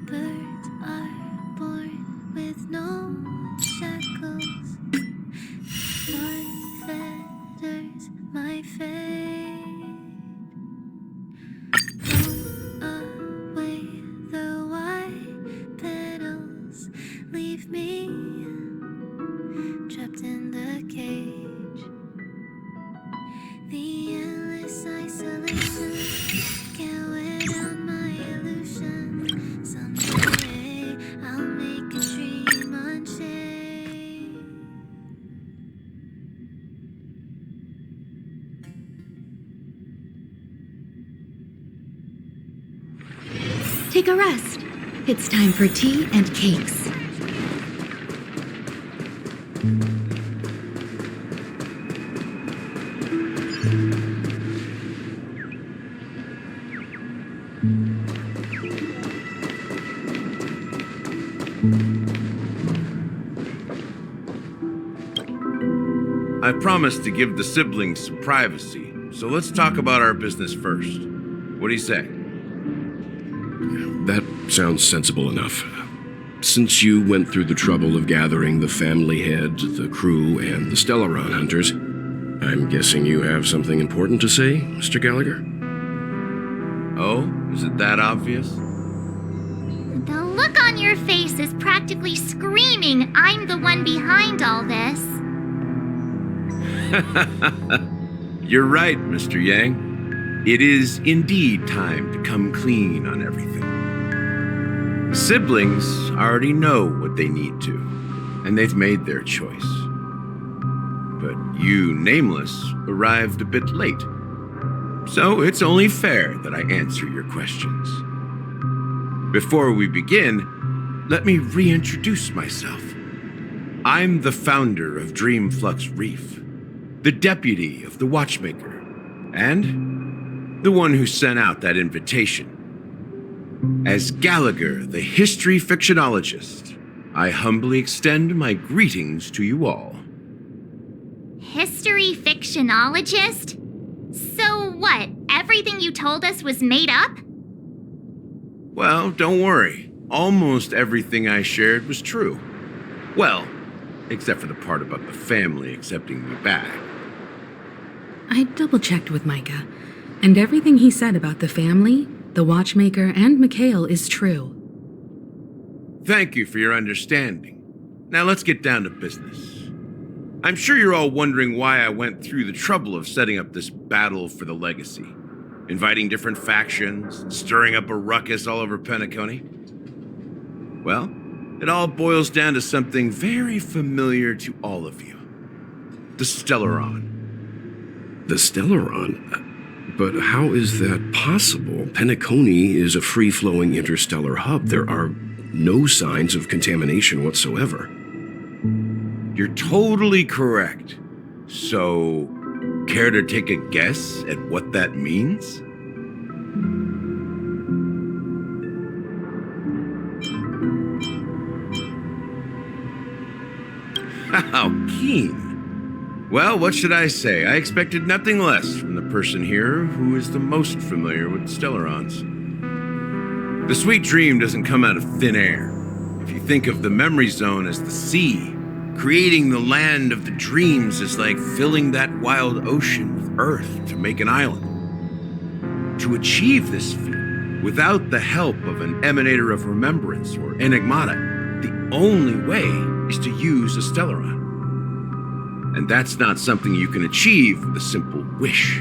Birds are born with no shackles. One fetters my fate. Blow away the white petals. Leave me trapped in the cage. The endless isolation can't wear down my illusion. Someday I'll make a dream unchained. Take a rest. It's time for tea and cakes. I promised to give the siblings some privacy, so let's talk about our business first. What do you say? That sounds sensible enough. Since you went through the trouble of gathering the family head, the crew, and the Stellaron hunters, I'm guessing you have something important to say, Mr. Gallagher? Oh, is it that obvious? The look on your face is practically screaming, I'm the one behind all this. You're right, Mr. Yang. It is indeed time to come clean on everything. Siblings already know what they need to, and they've made their choice. But you, Nameless, arrived a bit late. So it's only fair that I answer your questions. Before we begin, let me reintroduce myself. I'm the founder of Dreamflux Reef, the deputy of the Watchmaker, and the one who sent out that invitation. As Gallagher, the history fictionologist, I humbly extend my greetings to you all. History fictionologist? So what, everything you told us was made up? Well, don't worry. Almost everything I shared was true. Well, except for the part about the family accepting me back. I double-checked with Micah, and everything he said about the family, the Watchmaker, and Mikhail is true. Thank you for your understanding. Now let's get down to business. I'm sure you're all wondering why I went through the trouble of setting up this battle for the legacy, inviting different factions, stirring up a ruckus all over Penacony. Well, it all boils down to something very familiar to all of you. The Stellaron. The Stellaron? But how is that possible? Penacony is a free-flowing interstellar hub. There are no signs of contamination whatsoever. You're totally correct. So, care to take a guess at what that means? How keen. Well, what should I say? I expected nothing less from the person here who is the most familiar with Stellarons. The sweet dream doesn't come out of thin air. If you think of the memory zone as the sea, creating the land of the dreams is like filling that wild ocean with earth to make an island. To achieve this feat, without the help of an emanator of remembrance or enigmata, the only way is to use a Stellaron. And that's not something you can achieve with a simple wish.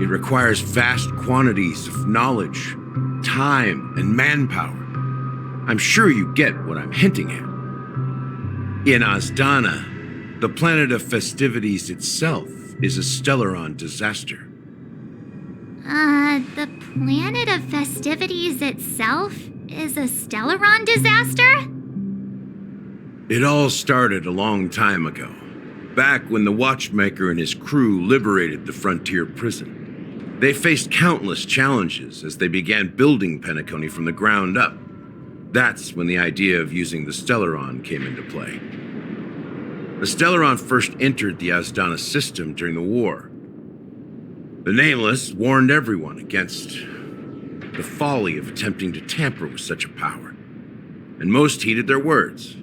It requires vast quantities of knowledge, time, and manpower. I'm sure you get what I'm hinting at. In Azdana, the planet of festivities itself is a Stellaron disaster. The planet of festivities itself is a Stellaron disaster? It all started a long time ago, back when the Watchmaker and his crew liberated the frontier prison. They faced countless challenges as they began building Penacony from the ground up. That's when the idea of using the Stellaron came into play. The Stellaron first entered the Azdana system during the war. The Nameless warned everyone against the folly of attempting to tamper with such a power, and most heeded their words.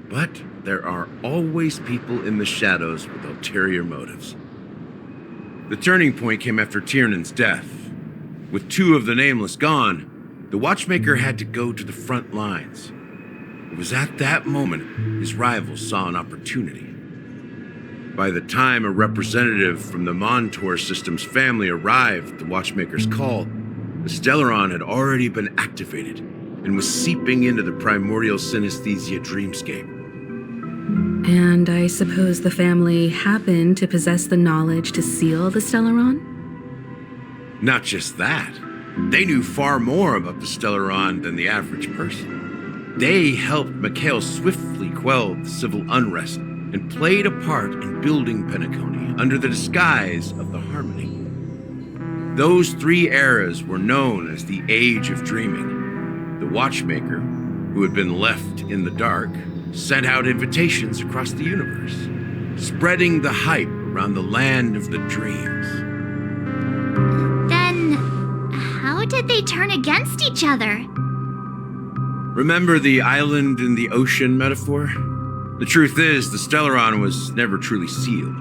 But there are always people in the shadows with ulterior motives. The turning point came after Tiernan's death. With 2 of the Nameless gone, the Watchmaker had to go to the front lines. It was at that moment his rivals saw an opportunity. By the time a representative from the Montour Systems family arrived at the Watchmaker's call, the Stellaron had already been activated and was seeping into the primordial synesthesia dreamscape. And I suppose the family happened to possess the knowledge to seal the Stellaron? Not just that. They knew far more about the Stellaron than the average person. They helped Mikhail swiftly quell the civil unrest and played a part in building Penacony under the disguise of the Harmony. Those 3 eras were known as the Age of Dreaming. The Watchmaker, who had been left in the dark, sent out invitations across the universe, spreading the hype around the land of the dreams. Then, how did they turn against each other? Remember the island in the ocean metaphor? The truth is, the Stellaron was never truly sealed.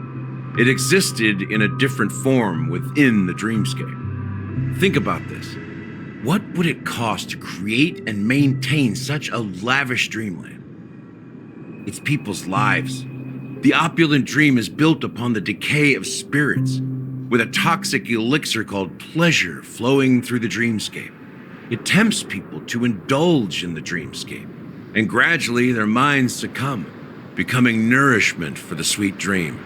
It existed in a different form within the dreamscape. Think about this. What would it cost to create and maintain such a lavish dreamland? It's people's lives. The opulent dream is built upon the decay of spirits, with a toxic elixir called pleasure flowing through the dreamscape. It tempts people to indulge in the dreamscape, and gradually their minds succumb, becoming nourishment for the sweet dream.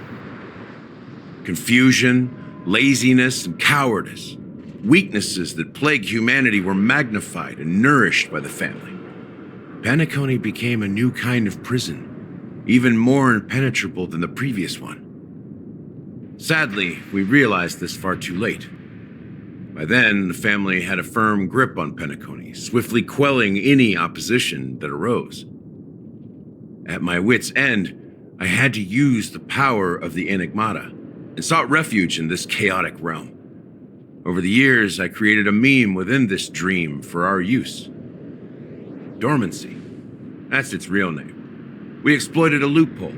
Confusion, laziness, and cowardice, weaknesses that plague humanity, were magnified and nourished by the family. Penacony became a new kind of prison, even more impenetrable than the previous one. Sadly, we realized this far too late. By then, the family had a firm grip on Penacony, swiftly quelling any opposition that arose. At my wit's end, I had to use the power of the Enigmata and sought refuge in this chaotic realm. Over the years, I created a meme within this dream for our use. Dormancy. That's its real name. We exploited a loophole.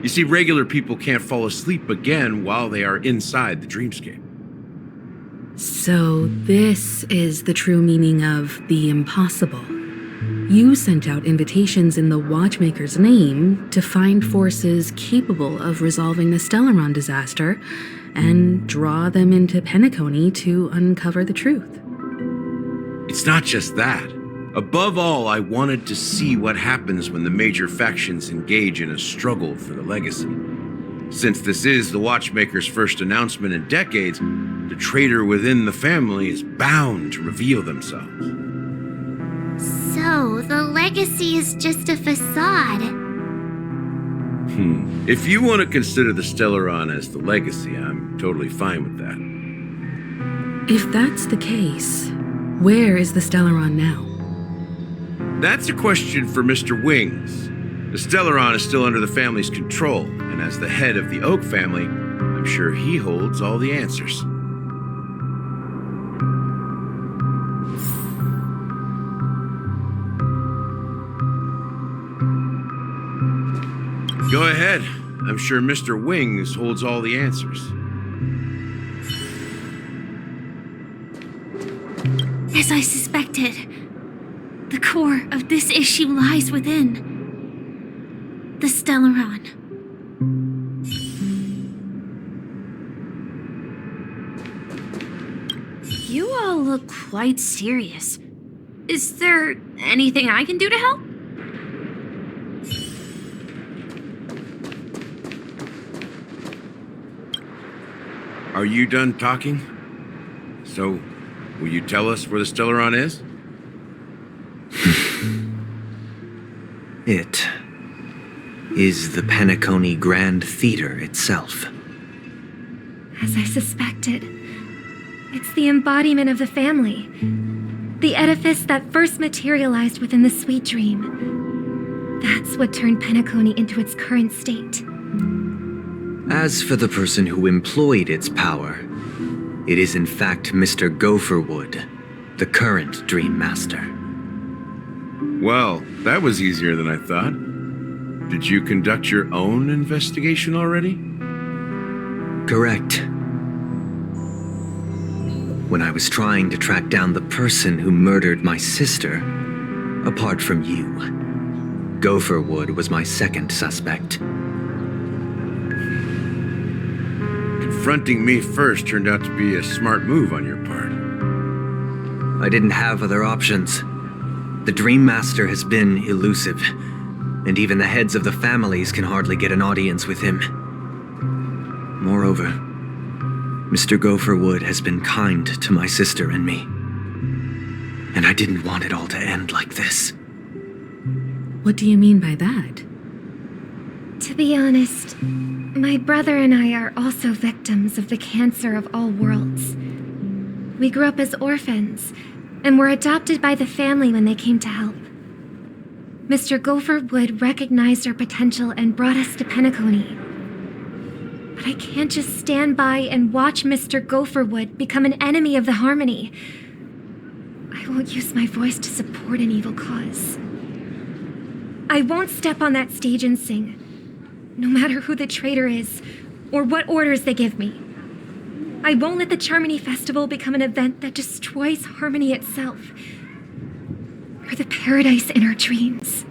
You see, regular people can't fall asleep again while they are inside the dreamscape. So this is the true meaning of the impossible. You sent out invitations in the Watchmaker's name to find forces capable of resolving the Stellaron disaster and draw them into Penacony to uncover the truth. It's not just that. Above all, I wanted to see what happens when the major factions engage in a struggle for the legacy. Since this is the Watchmaker's first announcement in decades, the traitor within the family is bound to reveal themselves. So, the legacy is just a facade. If you want to consider the Stellaron as the legacy, I'm totally fine with that. If that's the case, where is the Stellaron now? That's a question for Mr. Wings. The Stellaron is still under the family's control, and as the head of the Oak family, I'm sure he holds all the answers. Go ahead. I'm sure Mr. Wings holds all the answers. As I suspected, the core of this issue lies within the Stellaron. You all look quite serious. Is there anything I can do to help? Are you done talking? So, will you tell us where the Stellaron is? It is the Penacony Grand Theater itself. As I suspected, it's the embodiment of the family. The edifice that first materialized within the sweet dream. That's what turned Penacony into its current state. As for the person who employed its power, it is in fact Mr. Gopherwood, the current Dream Master. Well, that was easier than I thought. Did you conduct your own investigation already? Correct. When I was trying to track down the person who murdered my sister, apart from you, Gopherwood was my second suspect. Confronting me first turned out to be a smart move on your part. I didn't have other options. The Dream Master has been elusive, and even the heads of the families can hardly get an audience with him. Moreover, Mr. Gopherwood has been kind to my sister and me, and I didn't want it all to end like this. What do you mean by that? To be honest, my brother and I are also victims of the cancer of all worlds. We grew up as orphans, and were adopted by the family when they came to help. Mr. Gopherwood recognized our potential and brought us to Penacony. But I can't just stand by and watch Mr. Gopherwood become an enemy of the Harmony. I won't use my voice to support an evil cause. I won't step on that stage and sing, no matter who the traitor is, or what orders they give me. I won't let the Charmony Festival become an event that destroys Harmony itself, or the paradise in our dreams.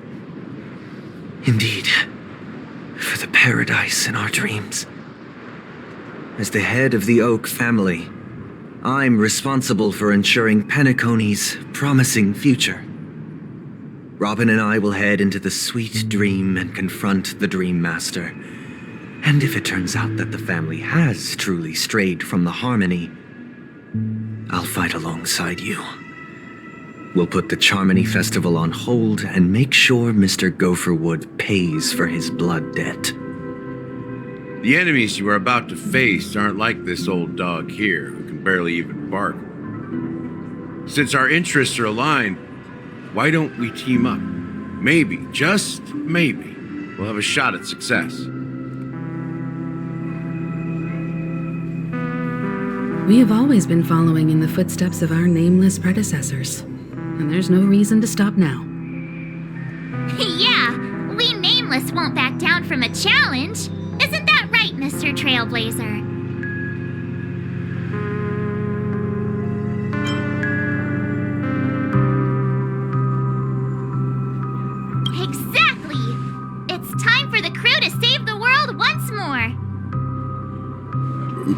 Indeed, for the paradise in our dreams. As the head of the Oak family, I'm responsible for ensuring Penacony's promising future. Robin and I will head into the Sweet Dream and confront the Dream Master. And if it turns out that the family has truly strayed from the Harmony, I'll fight alongside you. We'll put the Charmony Festival on hold and make sure Mr. Gopherwood pays for his blood debt. The enemies you are about to face aren't like this old dog here, who can barely even bark. Since our interests are aligned, why don't we team up? Maybe, just maybe, we'll have a shot at success. We have always been following in the footsteps of our nameless predecessors, and there's no reason to stop now. Yeah, we Nameless won't back down from a challenge. Isn't that right, Mr. Trailblazer? Exactly! It's time for the crew to save the world once more!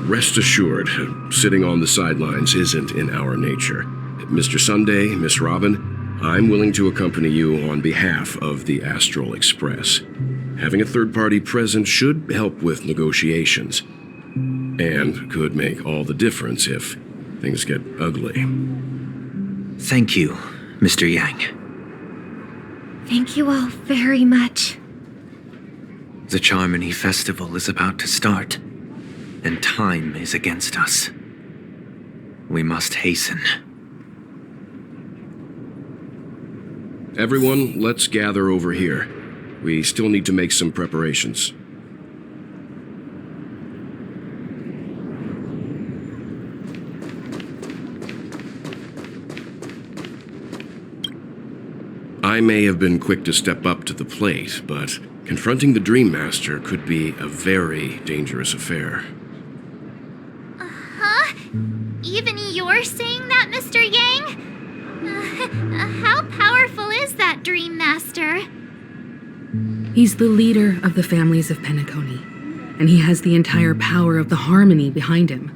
Rest assured, sitting on the sidelines isn't in our nature. Mr. Sunday, Miss Robin, I'm willing to accompany you on behalf of the Astral Express. Having a third party present should help with negotiations, and could make all the difference if things get ugly. Thank you, Mr. Yang. Thank you all very much. The Charmony Festival is about to start, and time is against us. We must hasten. Everyone, let's gather over here. We still need to make some preparations. I may have been quick to step up to the plate, but confronting the Dream Master could be a very dangerous affair. Huh? Even you're saying that, Mr. Yang? How powerful is that Dream Master? He's the leader of the families of Penacony, and he has the entire power of the Harmony behind him,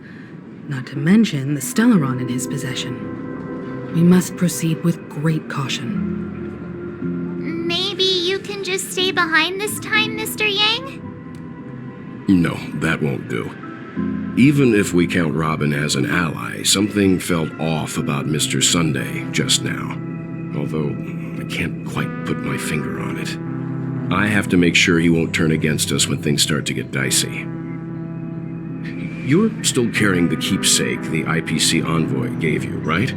not to mention the Stellaron in his possession. We must proceed with great caution. Maybe you can just stay behind this time, Mr. Yang? No, that won't do. Even if we count Robin as an ally, something felt off about Mr. Sunday just now. Although, I can't quite put my finger on it. I have to make sure he won't turn against us when things start to get dicey. You're still carrying the keepsake the IPC envoy gave you, right?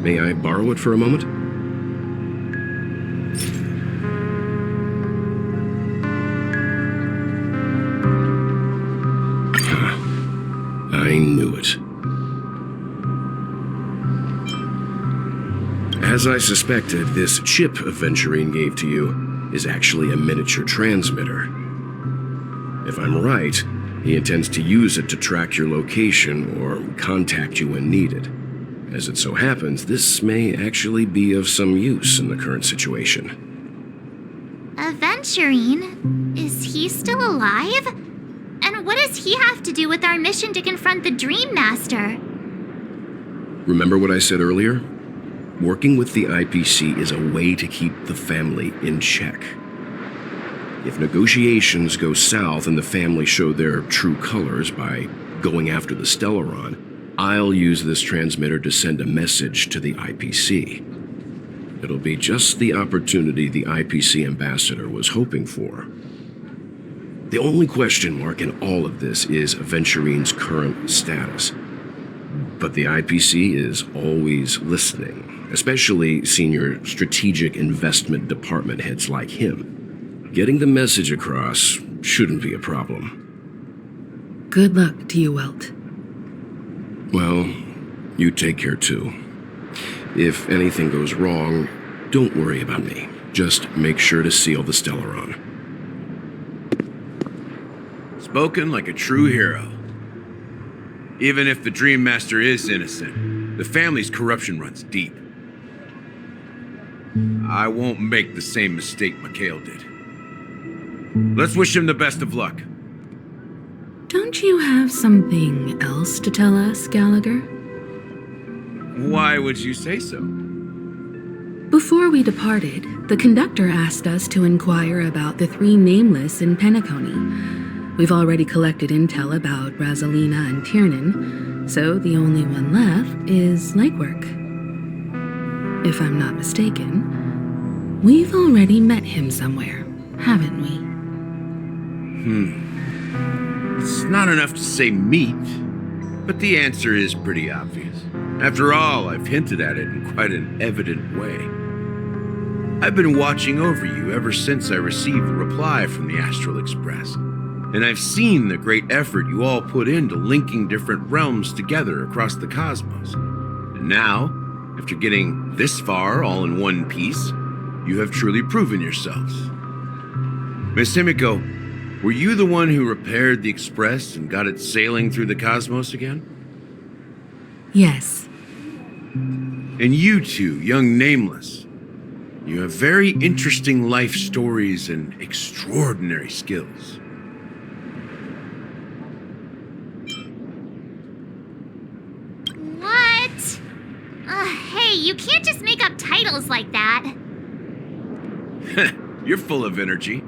May I borrow it for a moment? I knew it. As I suspected, this chip Aventurine gave to you is actually a miniature transmitter. If I'm right, he intends to use it to track your location or contact you when needed. As it so happens, this may actually be of some use in the current situation. Aventurine? Is he still alive? And what does he have to do with our mission to confront the Dream Master? Remember what I said earlier? Working with the IPC is a way to keep the family in check. If negotiations go south and the family show their true colors by going after the Stellaron, I'll use this transmitter to send a message to the IPC. It'll be just the opportunity the IPC ambassador was hoping for. The only question mark in all of this is Aventurine's current status. But the IPC is always listening, especially senior strategic investment department heads like him. Getting the message across shouldn't be a problem. Good luck to you, Welt. Well, you take care too. If anything goes wrong, don't worry about me. Just make sure to seal the Stellaron. Spoken like a true hero. Even if the Dream Master is innocent, the family's corruption runs deep. I won't make the same mistake Mikhail did. Let's wish him the best of luck. Don't you have something else to tell us, Gallagher? Why would you say so? Before we departed, the conductor asked us to inquire about the 3 nameless in Penacony. We've already collected intel about Razalina and Tiernan, so the only one left is legwork. If I'm not mistaken, we've already met him somewhere, haven't we? It's not enough to say meet, but the answer is pretty obvious. After all, I've hinted at it in quite an evident way. I've been watching over you ever since I received the reply from the Astral Express, and I've seen the great effort you all put into linking different realms together across the cosmos. And now, after getting this far all in one piece, you have truly proven yourselves. Miss Himiko, were you the one who repaired the Express and got it sailing through the cosmos again? Yes. And you two, young Nameless, you have very interesting life stories and extraordinary skills. What? Hey, you can't just make up titles like that. You're full of energy.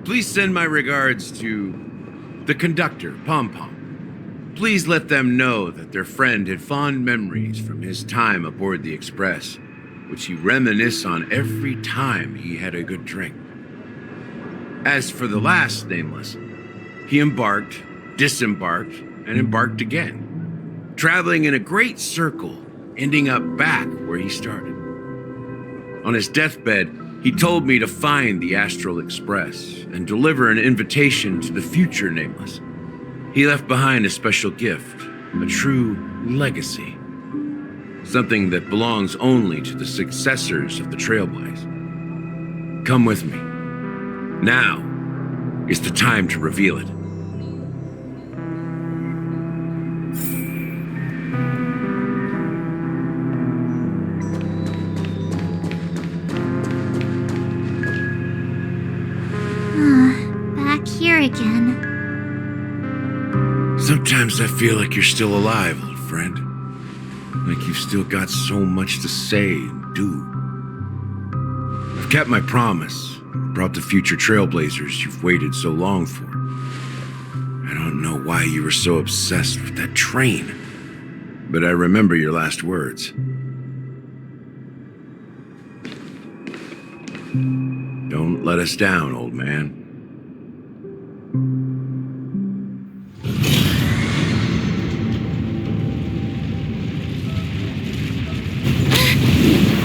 Please send my regards to the conductor, Pom Pom. Please let them know that their friend had fond memories from his time aboard the Express, which he reminisced on every time he had a good drink. As for the last Nameless, he embarked, disembarked, and embarked again, traveling in a great circle, ending up back where he started. On his deathbed, he told me to find the Astral Express and deliver an invitation to the future Nameless. He left behind a special gift, a true legacy. Something that belongs only to the successors of the Trailblaze. Come with me. Now is the time to reveal it. Back here again. Sometimes I feel like you're still alive, old friend. Like you've still got so much to say and do. I've kept my promise, brought the future Trailblazers you've waited so long for. I don't know why you were so obsessed with that train, but I remember your last words. Don't let us down, old man.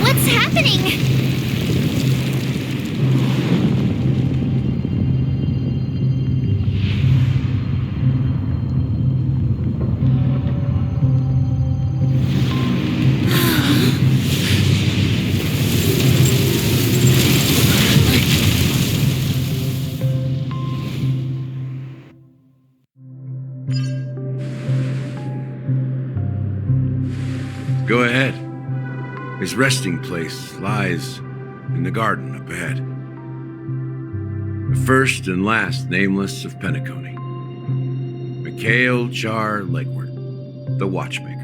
What's happening? His resting place lies in the garden up ahead. The first and last nameless of Penacony. Mikhail Char Legwart, the Watchmaker.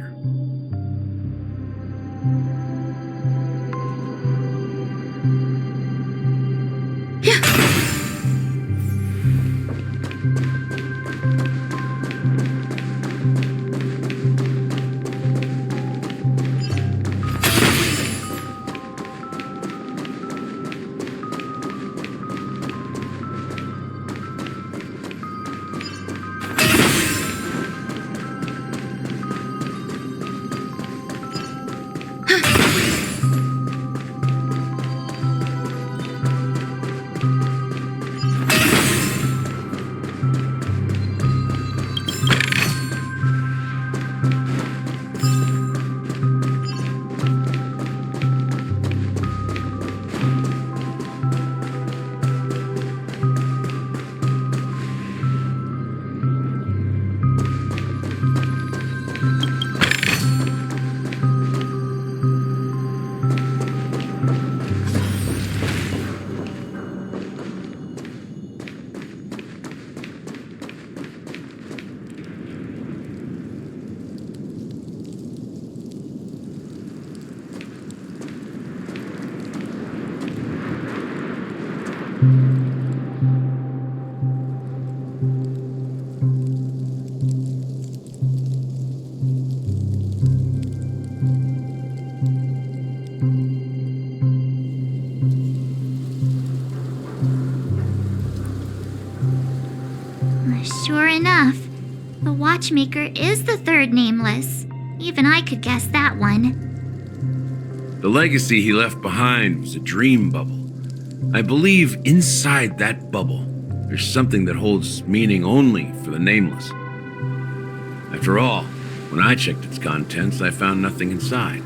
Sure enough, the Watchmaker is the third nameless. Even I could guess that one. The legacy he left behind was a dream bubble. I believe inside that bubble, there's something that holds meaning only for the nameless. After all, when I checked its contents, I found nothing inside.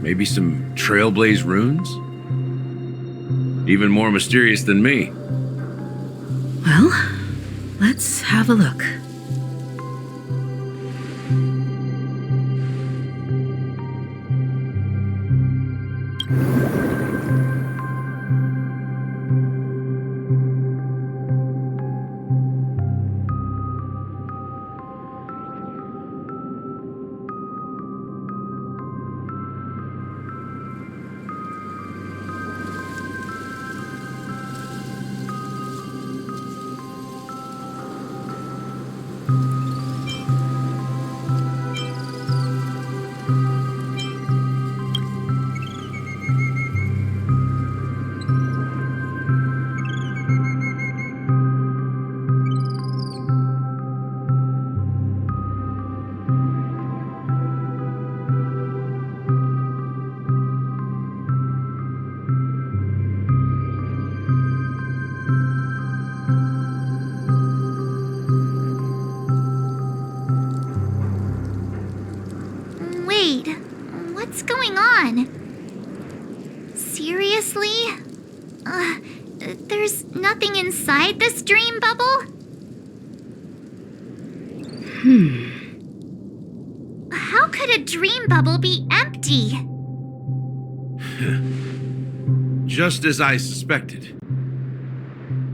Maybe some Trailblaze runes? Even more mysterious than me. Well, let's have a look. Wait, what's going on? Seriously? There's nothing inside this dream bubble? How could a dream bubble be empty? Just as I suspected.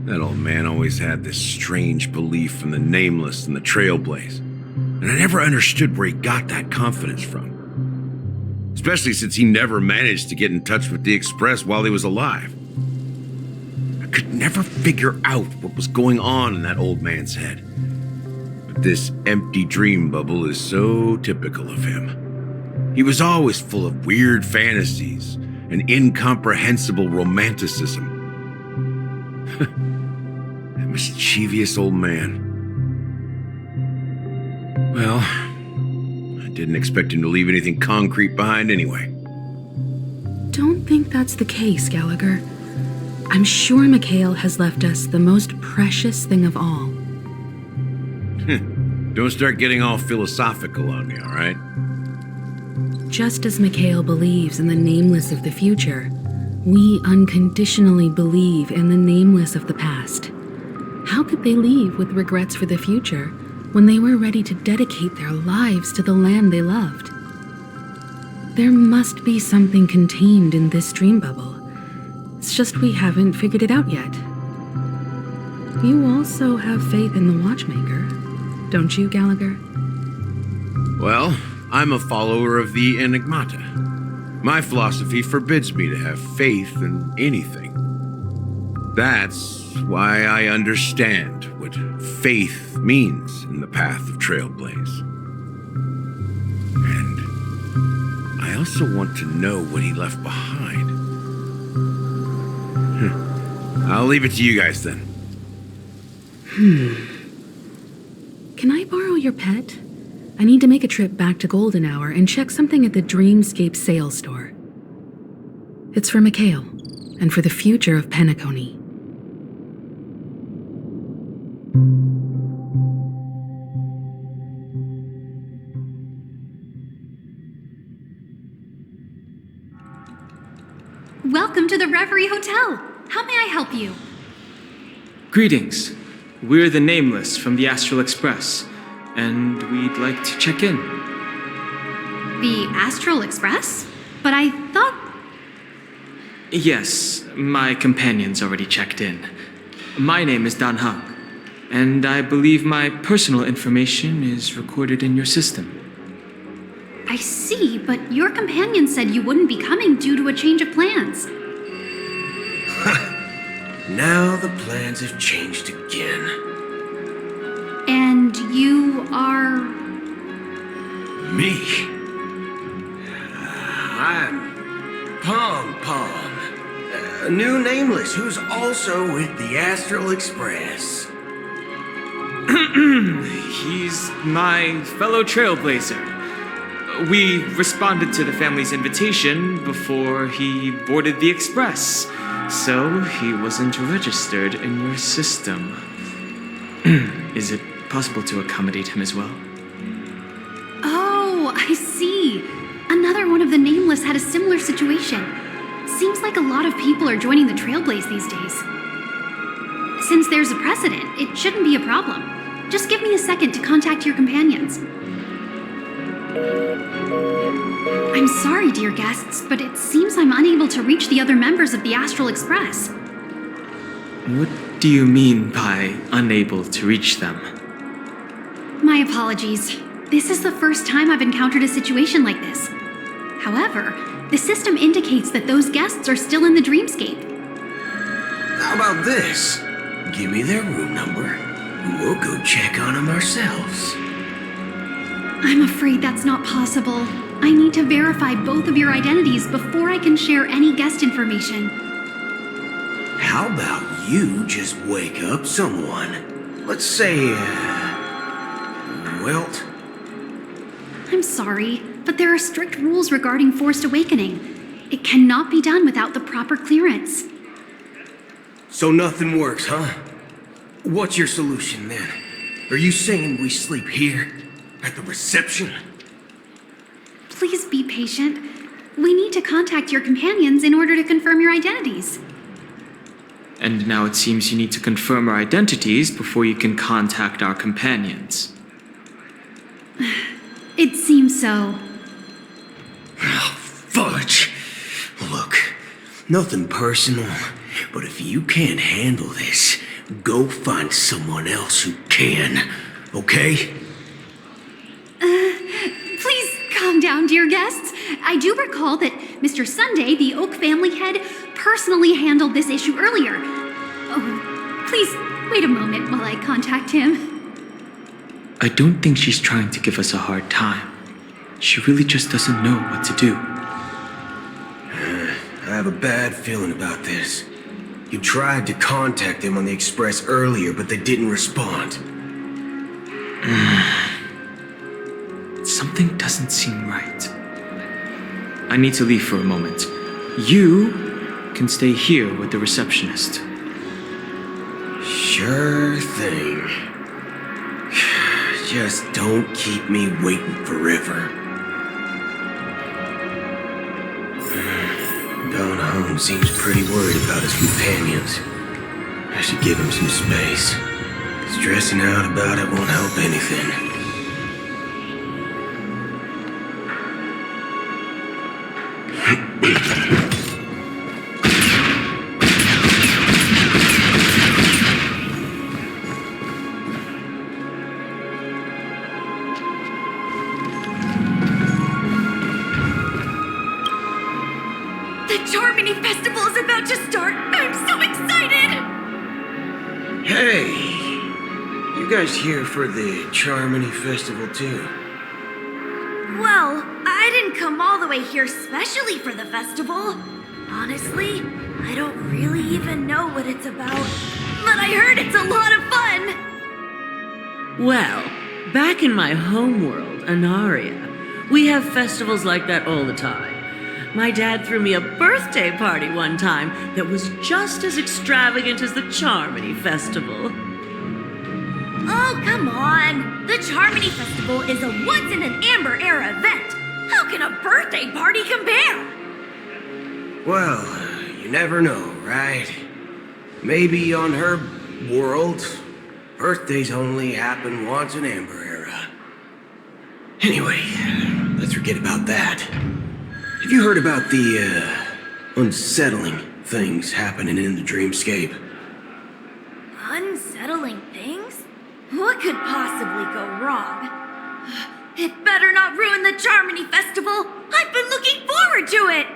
That old man always had this strange belief in the nameless and the Trailblaze, and I never understood where he got that confidence from. Especially since he never managed to get in touch with the Express while he was alive. I could never figure out what was going on in that old man's head. But this empty dream bubble is so typical of him. He was always full of weird fantasies and incomprehensible romanticism. That mischievous old man. Well, I didn't expect him to leave anything concrete behind anyway. Don't think that's the case, Gallagher. I'm sure Mikhail has left us the most precious thing of all. Don't start getting all philosophical on me, all right? Just as Mikhail believes in the nameless of the future, we unconditionally believe in the nameless of the past. How could they leave with regrets for the future when they were ready to dedicate their lives to the land they loved? There must be something contained in this dream bubble. It's just we haven't figured it out yet. You also have faith in the Watchmaker, don't you, Gallagher? Well, I'm a follower of the Enigmata. My philosophy forbids me to have faith in anything. That's why I understand what faith means in the path of Trailblaze. And I also want to know what he left behind. I'll leave it to you guys then. Can I borrow your pet? I need to make a trip back to Golden Hour and check something at the Dreamscape sales store. It's for Mikhail, and for the future of Penacony. Welcome to the Reverie Hotel. How may I help you? Greetings. We're the Nameless from the Astral Express, and we'd like to check in. The Astral Express? But I thought... Yes, my companion's already checked in. My name is Dan Hung, and I believe my personal information is recorded in your system. I see, but your companion said you wouldn't be coming due to a change of plans. Now the plans have changed again. And you are... Me? I'm Pom Pom, a new Nameless who's also with the Astral Express. He's my fellow trailblazer. We responded to the family's invitation before he boarded the express, so he wasn't registered in your system. Is it possible to accommodate him as well? Oh, I see. Another one of the Nameless had a similar situation. Seems like a lot of people are joining the Trailblaze these days. Since there's a precedent, it shouldn't be a problem. Just give me a second to contact your companions. I'm sorry, dear guests, but it seems I'm unable to reach the other members of the Astral Express. What do you mean by unable to reach them? My apologies. This is the first time I've encountered a situation like this. However, the system indicates that those guests are still in the dreamscape. How about this? Give me their room number, and we'll go check on them ourselves. I'm afraid that's not possible. I need to verify both of your identities before I can share any guest information. How about you just wake up someone? Let's say, Welt? I'm sorry, but there are strict rules regarding forced awakening. It cannot be done without the proper clearance. So nothing works, huh? What's your solution then? Are you saying we sleep here? At the reception? Please be patient. We need to contact your companions in order to confirm your identities. And now it seems you need to confirm our identities before you can contact our companions. It seems so. Oh, fudge. Look, nothing personal, but if you can't handle this, go find someone else who can, okay? Please calm down, dear guests. I do recall that Mr. Sunday, the Oak family head, personally handled this issue earlier. Oh, please wait a moment while I contact him. I don't think she's trying to give us a hard time. She really just doesn't know what to do. I have a bad feeling about this. You tried to contact them on the Express earlier, but they didn't respond. Something doesn't seem right. I need to leave for a moment. You can stay here with the receptionist. Sure thing. Just don't keep me waiting forever. Don Home seems pretty worried about his companions. I should give him some space. Stressing out about it won't help anything. Charmony Festival is about to start! I'm so excited! Hey, you guys here for the Charmony Festival too? Well, I didn't come all the way here specially for the festival. Honestly, I don't really even know what it's about. But I heard it's a lot of fun! Well, back in my home world, Anaria, we have festivals like that all the time. My dad threw me a birthday party one time that was just as extravagant as the Charmony Festival. Oh, come on! The Charmony Festival is a once-in-an-Amber-era event! How can a birthday party compare? Well, you never know, right? Maybe on her world, birthdays only happen once in Amber Era. Anyway, let's forget about that. Have you heard about the, unsettling things happening in the dreamscape? Unsettling things? What could possibly go wrong? It better not ruin the Charmony Festival! I've been looking forward to it!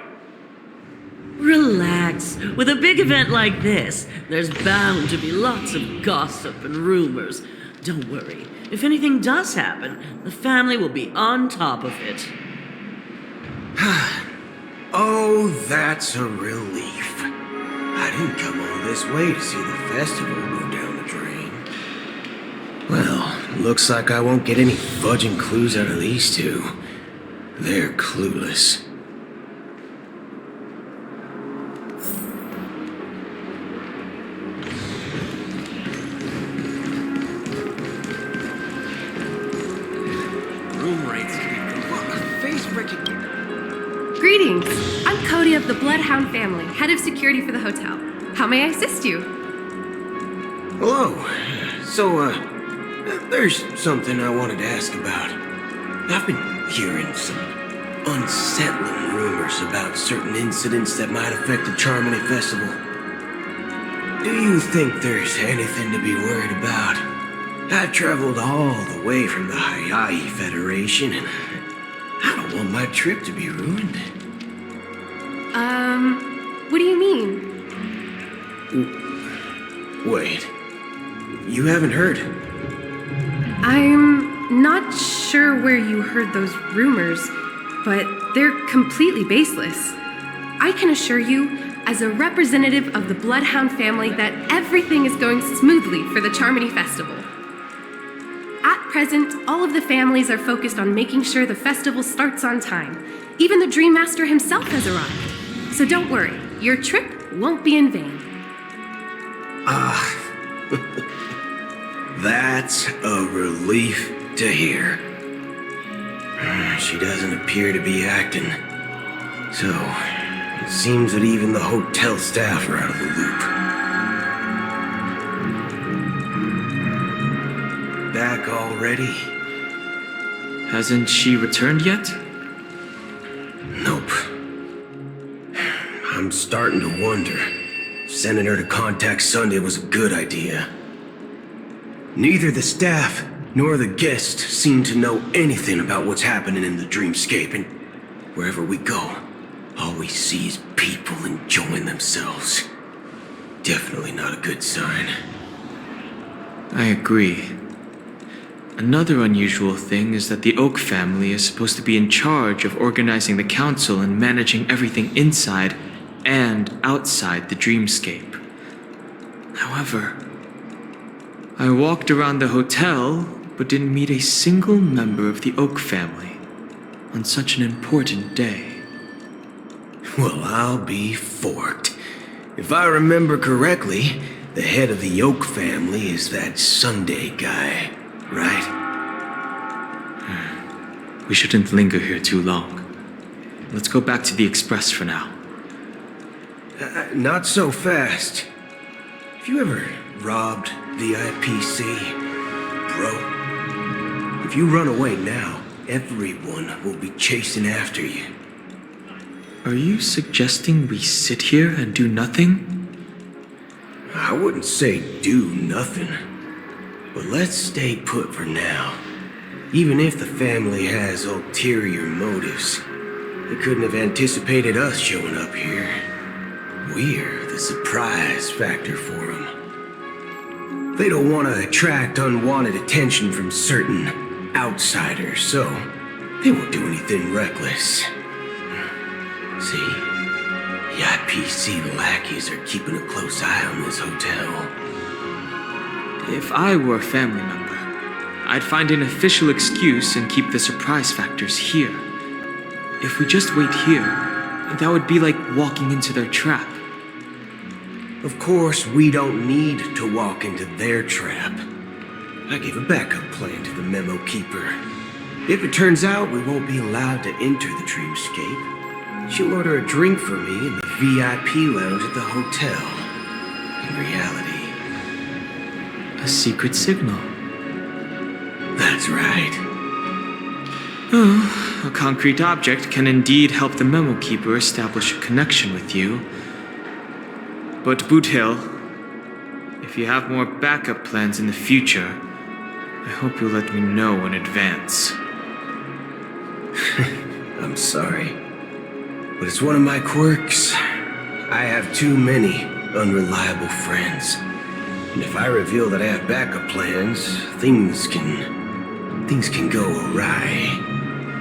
Relax. With a big event like this, there's bound to be lots of gossip and rumors. Don't worry. If anything does happen, the family will be on top of it. Oh, that's a relief. I didn't come all this way to see the festival go down the drain. Well, looks like I won't get any fudging clues out of these two. They're clueless. Room rates. What a face-breaking... Greetings! I'm Cody of the Bloodhound family, head of security for the hotel. How may I assist you? Hello. So, there's something I wanted to ask about. I've been hearing some unsettling rumors about certain incidents that might affect the Charmony Festival. Do you think there's anything to be worried about? I've traveled all the way from the Hayahi Federation, and I don't want my trip to be ruined. What do you mean? Wait. You haven't heard? I'm not sure where you heard those rumors, but they're completely baseless. I can assure you, as a representative of the Bloodhound family, that everything is going smoothly for the Charmony Festival. At present, all of the families are focused on making sure the festival starts on time. Even the Dream Master himself has arrived. So don't worry, your trip won't be in vain. That's a relief to hear. She doesn't appear to be acting. So, it seems that even the hotel staff are out of the loop. Back already? Hasn't she returned yet? Nope. I'm starting to wonder. Sending her to contact Sunday was a good idea. Neither the staff nor the guests seem to know anything about what's happening in the dreamscape, and wherever we go, all we see is people enjoying themselves. Definitely not a good sign. I agree. Another unusual thing is that the Oak family is supposed to be in charge of organizing the council and managing everything inside and outside the dreamscape. However, I walked around the hotel but didn't meet a single member of the Oak family on such an important day. Well, I'll be forked. If I remember correctly, the head of the Oak family is that Sunday guy, right? We shouldn't linger here too long. Let's go back to the Express for now. Not so fast. Have you ever robbed the IPC, bro? If you run away now, everyone will be chasing after you. Are you suggesting we sit here and do nothing? I wouldn't say do nothing, but let's stay put for now. Even if the family has ulterior motives, They couldn't have anticipated us showing up here. We're the surprise factor for them. They don't want to attract unwanted attention from certain outsiders, so they won't do anything reckless. See? The IPC lackeys are keeping a close eye on this hotel. If I were a family member, I'd find an official excuse and keep the surprise factors here. If we just wait here, that would be like walking into their trap. Of course, we don't need to walk into their trap. I gave a backup plan to the memo keeper. If it turns out we won't be allowed to enter the dreamscape, she'll order a drink for me in the VIP lounge at the hotel. In reality, a secret signal. That's right. Oh, a concrete object can indeed help the memo keeper establish a connection with you. But Boot Hill, if you have more backup plans in the future, I hope you'll let me know in advance. I'm sorry, but it's one of my quirks. I have too many unreliable friends. And if I reveal that I have backup plans, things can go awry.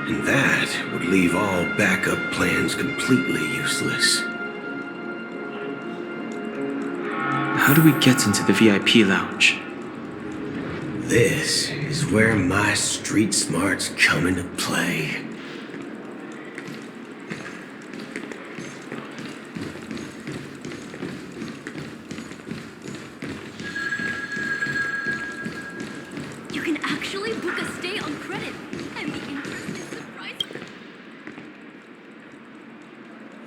And that would leave all backup plans completely useless. How do we get into the VIP lounge? This is where my street smarts come into play. You can actually book a stay on credit, and the interest is surprising.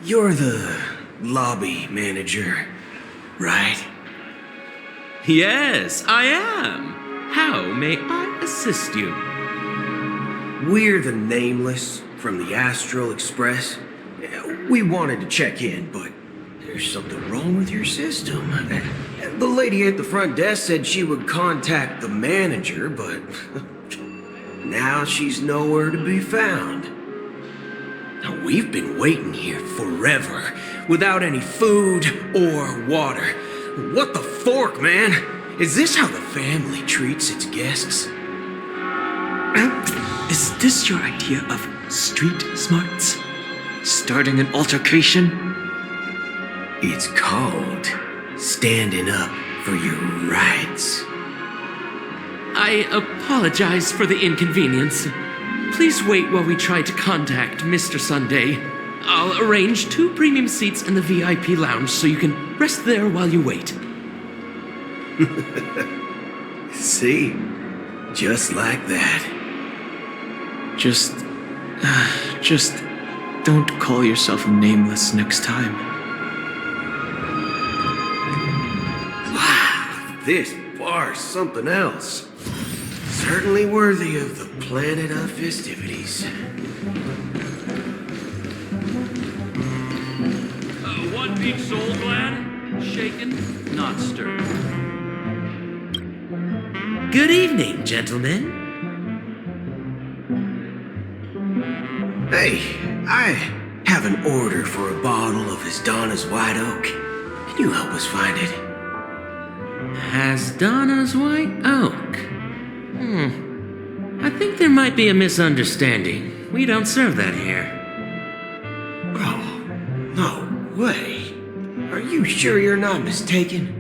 You're the lobby manager, right? Yes, I am. How may I assist you? We're the Nameless from the Astral Express. We wanted to check in, but there's something wrong with your system. The lady at the front desk said she would contact the manager, but now she's nowhere to be found. Now, we've been waiting here forever, without any food or water. What the fork, man? Is this how the family treats its guests? Is this your idea of street smarts? Starting an altercation? It's called standing up for your rights. I apologize for the inconvenience. Please wait while we try to contact Mr. Sunday. I'll arrange 2 premium seats in the VIP lounge so you can rest there while you wait. See? Just like that. Just don't call yourself Nameless next time. Wow, this bar's something else. Certainly worthy of the planet of festivities. 1 peach soul glad, shaken, not stirred. Good evening, gentlemen. Hey, I have an order for a bottle of His Donna's White Oak. Can you help us find it? Has Donna's White Oak? I think there might be a misunderstanding. We don't serve that here. Oh, no way. Are you sure you're not mistaken?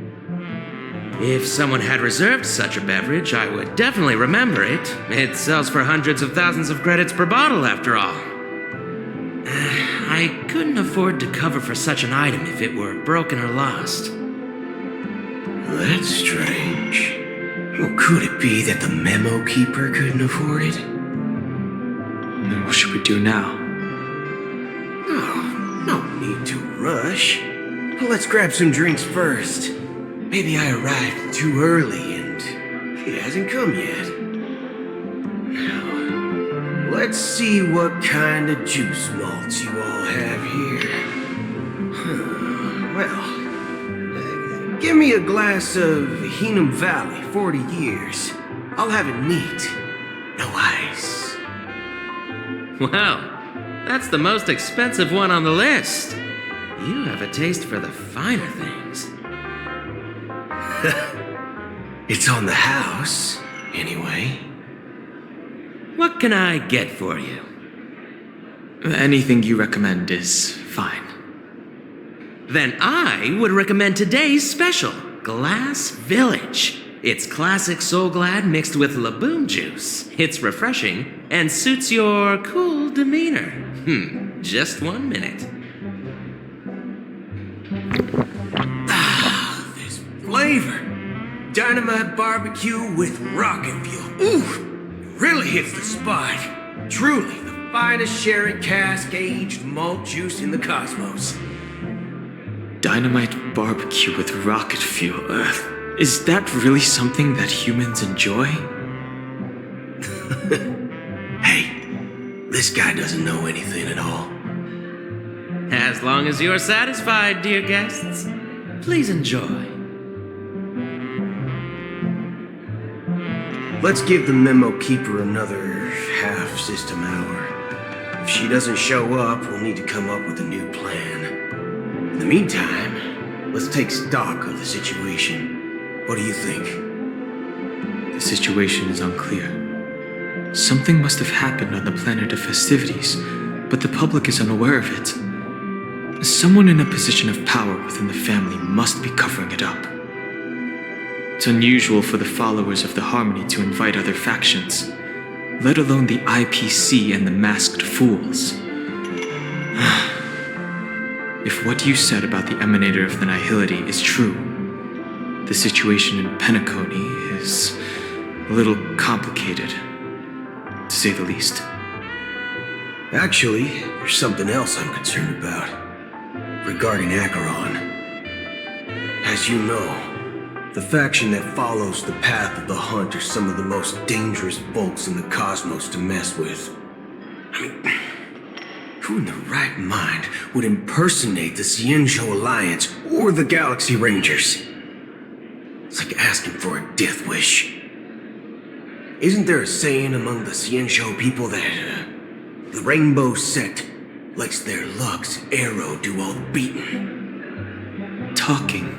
If someone had reserved such a beverage, I would definitely remember it. It sells for hundreds of thousands of credits per bottle, after all. I couldn't afford to cover for such an item if it were broken or lost. That's strange. Well, could it be that the memo keeper couldn't afford it? Then what should we do now? Oh, no need to rush. Well, let's grab some drinks first. Maybe I arrived too early and he hasn't come yet. Now, let's see what kind of juice malts you all have here. Well, give me a glass of Heenum Valley, 40 years. I'll have it neat. No ice. Well, That's the most expensive one on the list. You have a taste for the finer things. It's on the house, anyway. What can I get for you? Anything you recommend is fine. Then I would recommend today's special, Glass Village. It's classic Soul Glad mixed with Laboom juice. It's refreshing and suits your cool demeanor. Just 1 minute. This flavor. Dynamite barbecue with rocket fuel. Ooh, it really hits the spot. Truly, the finest sherry cask aged malt juice in the cosmos. Dynamite barbecue with rocket fuel. Is that really something that humans enjoy? Hey, this guy doesn't know anything at all. As long as you're satisfied, dear guests, please enjoy. Let's give the memo keeper another half-system hour. If she doesn't show up, we'll need to come up with a new plan. In the meantime, let's take stock of the situation. What do you think? The situation is unclear. Something must have happened on the planet of festivities, but the public is unaware of it. Someone in a position of power within the family must be covering it up. It's unusual for the followers of the Harmony to invite other factions, let alone the IPC and the Masked Fools. If what you said about the Emanator of the Nihility is true, the situation in Penacony is a little complicated, to say the least. Actually, there's something else I'm concerned about. Regarding Acheron. As you know, the faction that follows the path of the hunt are some of the most dangerous folks in the cosmos to mess with. I mean, who in the right mind would impersonate the Cienjo Alliance or the Galaxy Rangers? It's like asking for a death wish. Isn't there a saying among the Cienjo people that the Rainbow Sect lets their luck's arrow do all the beating? Talking.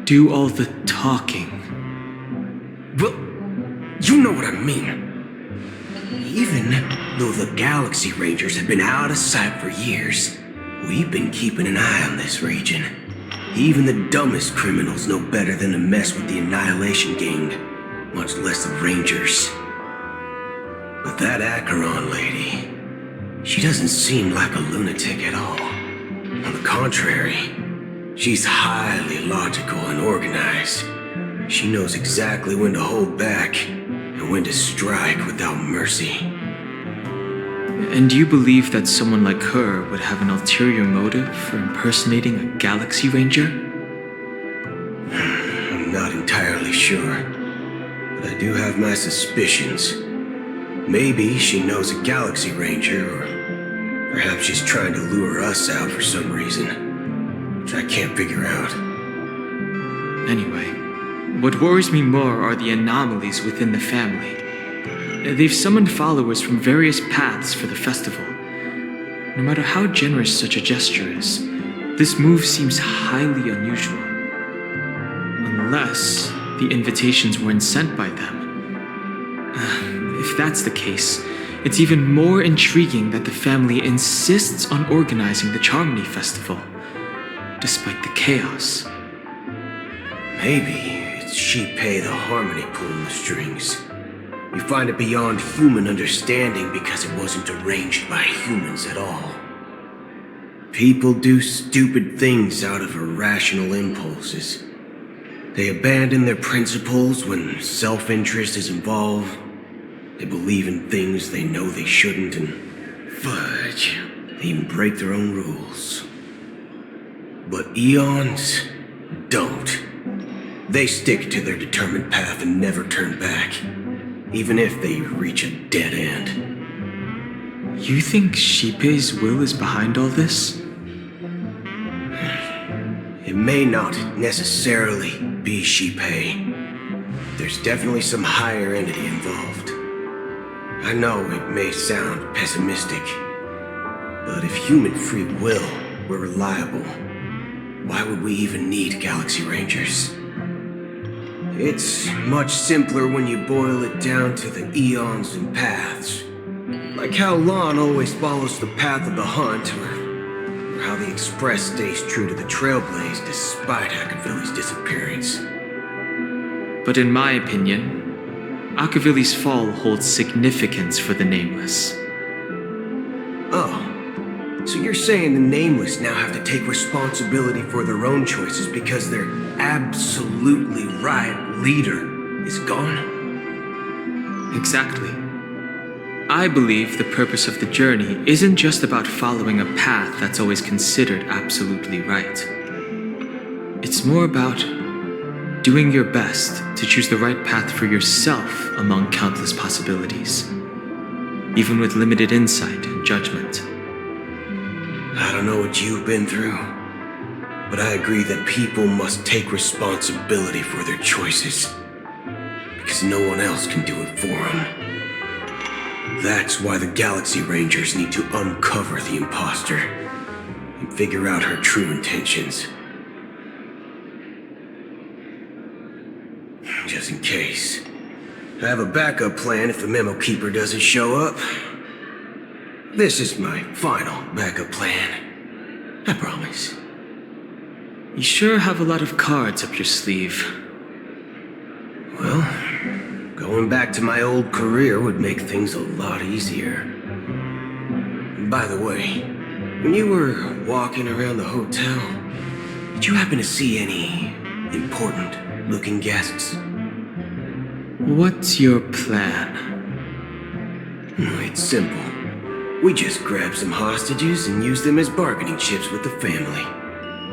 Do all the talking. Well, you know what I mean. Even though the Galaxy Rangers have been out of sight for years, we've been keeping an eye on this region. Even the dumbest criminals know better than to mess with the Annihilation Gang, much less the Rangers. But that Acheron lady, she doesn't seem like a lunatic at all. On the contrary, she's highly logical and organized. She knows exactly when to hold back and when to strike without mercy. And you believe that someone like her would have an ulterior motive for impersonating a Galaxy Ranger? I'm not entirely sure, but I do have my suspicions. Maybe she knows a Galaxy Ranger, or perhaps she's trying to lure us out for some reason, which I can't figure out. Anyway, what worries me more are the anomalies within the family. They've summoned followers from various paths for the festival. No matter how generous such a gesture is, this move seems highly unusual. Unless the invitations weren't sent by them. If that's the case, it's even more intriguing that the family insists on organizing the Charmony Festival, despite the chaos. Maybe it's Shipei the Harmony pulling the strings. We find it beyond human understanding because it wasn't arranged by humans at all. People do stupid things out of irrational impulses. They abandon their principles when self-interest is involved. They believe in things they know they shouldn't, and fudge, they even break their own rules. But eons don't. They stick to their determined path and never turn back, even if they reach a dead end. You think Shipei's will is behind all this? It may not necessarily be Shipei. There's definitely some higher entity involved. I know it may sound pessimistic, But if human free will were reliable, why would we even need Galaxy Rangers? It's much simpler when you boil it down to the eons and paths. Like how Lon always follows the path of the hunt, or how the Express stays true to the Trailblaze despite Akavilli's disappearance. But in my opinion, Akavilli's fall holds significance for the Nameless. Oh. So you're saying the Nameless now have to take responsibility for their own choices because their absolutely right leader is gone? Exactly. I believe the purpose of the journey isn't just about following a path that's always considered absolutely right. It's more about doing your best to choose the right path for yourself among countless possibilities, even with limited insight and judgment. I don't know what you've been through, but I agree that people must take responsibility for their choices, because no one else can do it for them. That's why the Galaxy Rangers need to uncover the imposter and figure out her true intentions. Just in case. I have a backup plan if the Memo Keeper doesn't show up. This is my final backup plan. I promise. You sure have a lot of cards up your sleeve. Well, going back to my old career would make things a lot easier. By the way, when you were walking around the hotel, did you happen to see any important-looking guests? What's your plan? It's simple. We just grab some hostages and use them as bargaining chips with the family.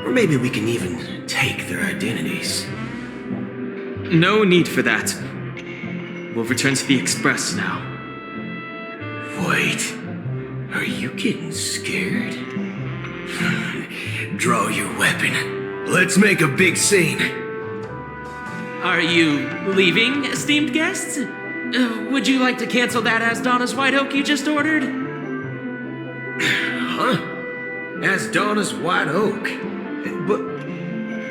Or maybe we can even take their identities. No need for that. We'll return to the Express now. Wait, are you getting scared? Draw your weapon. Let's make a big scene. Are you leaving, esteemed guests? Would you like to cancel that Asdana's White Oak you just ordered? Huh? Asdana's White Oak? But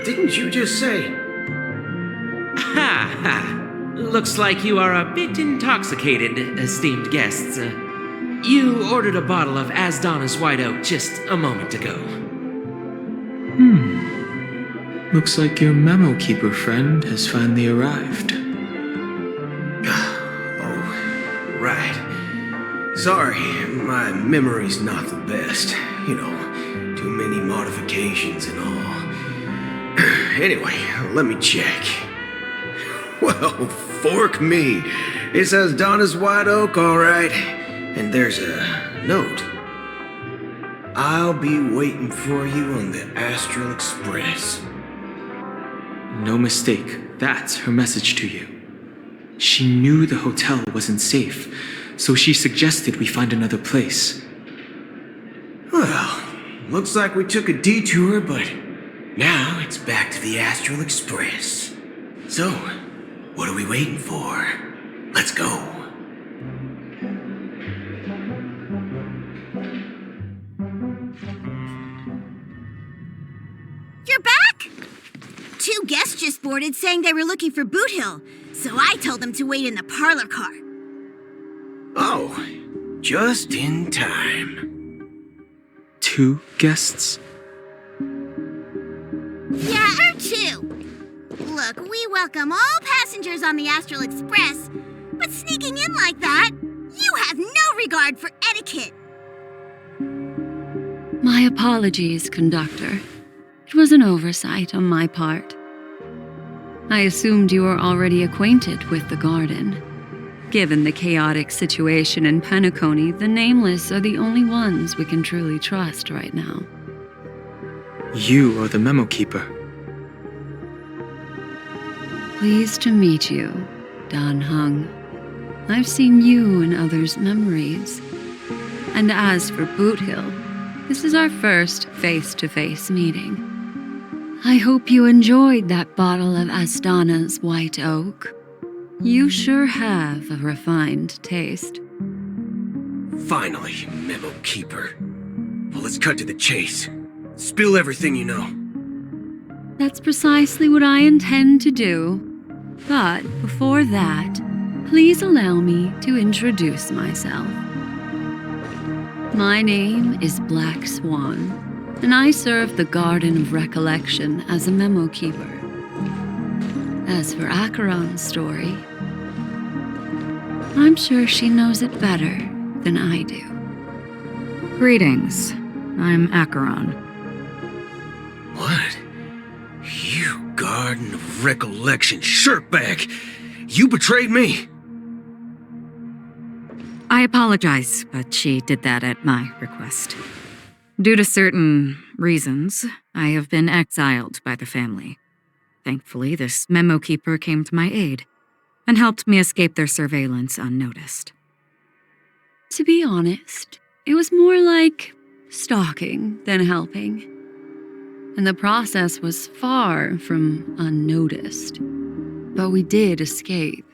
didn't you just say... Ha ha! Looks like you are a bit intoxicated, esteemed guests. You ordered a bottle of Asdana's White Oak just a moment ago. Looks like your Memo Keeper friend has finally arrived. Oh, right. Sorry, my memory's not the best. You know, too many modifications and all. Anyway, let me check. Well, fork me. It says Donna's White Oak, all right. And there's a note. I'll be waiting for you on the Astral Express. No mistake, that's her message to you. She knew the hotel wasn't safe, so she suggested we find another place. Well, looks like we took a detour, but now it's back to the Astral Express. So, what are we waiting for? Let's go. You're back? 2 guests just boarded saying they were looking for Boot Hill, so I told them to wait in the parlor car. Oh, just in time. 2 guests? Yeah, or 2. Look, we welcome all passengers on the Astral Express, but sneaking in like that, you have no regard for etiquette. My apologies, conductor. It was an oversight on my part. I assumed you were already acquainted with the garden. Given the chaotic situation in Penacony, the Nameless are the only ones we can truly trust right now. You are the Memo Keeper. Pleased to meet you, Dan Hung. I've seen you in others' memories. And as for Boot Hill, this is our first face-to-face meeting. I hope you enjoyed that bottle of Astana's White Oak. You sure have a refined taste. Finally, Memo Keeper. Well, let's cut to the chase. Spill everything you know. That's precisely what I intend to do. But before that, please allow me to introduce myself. My name is Black Swan, and I serve the Garden of Recollection as a memo keeper. As for Acheron's story, I'm sure she knows it better than I do. Greetings. I'm Acheron. What? You Garden of Recollection shirtbag! You betrayed me! I apologize, but she did that at my request. Due to certain reasons, I have been exiled by the family. Thankfully, this memo keeper came to my aid and helped me escape their surveillance unnoticed. To be honest, it was more like stalking than helping. And the process was far from unnoticed. But we did escape.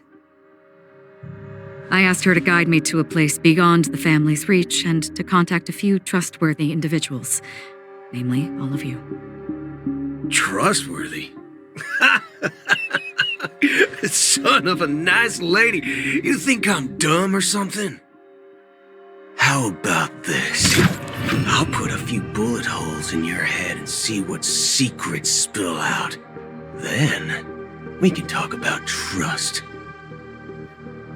I asked her to guide me to a place beyond the family's reach and to contact a few trustworthy individuals, namely all of you. Trustworthy? Son of a nice lady. You think I'm dumb or something? How about this? I'll put a few bullet holes in your head and see what secrets spill out. Then, we can talk about trust.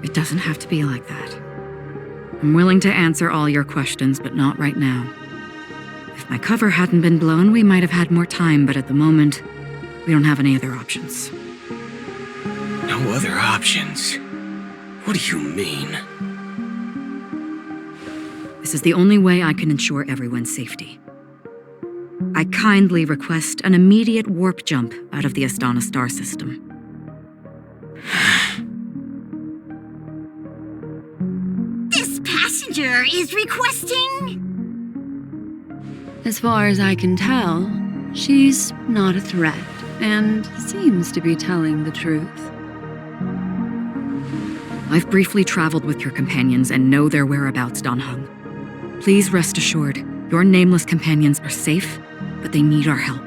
It doesn't have to be like that. I'm willing to answer all your questions, but not right now. If my cover hadn't been blown, we might have had more time, but at the moment, we don't have any other options. No other options? What do you mean? This is the only way I can ensure everyone's safety. I kindly request an immediate warp jump out of the Astana star system. This passenger is requesting... As far as I can tell, she's not a threat and seems to be telling the truth. I've briefly traveled with your companions and know their whereabouts, Dan Heng. Please rest assured, your nameless companions are safe, but they need our help.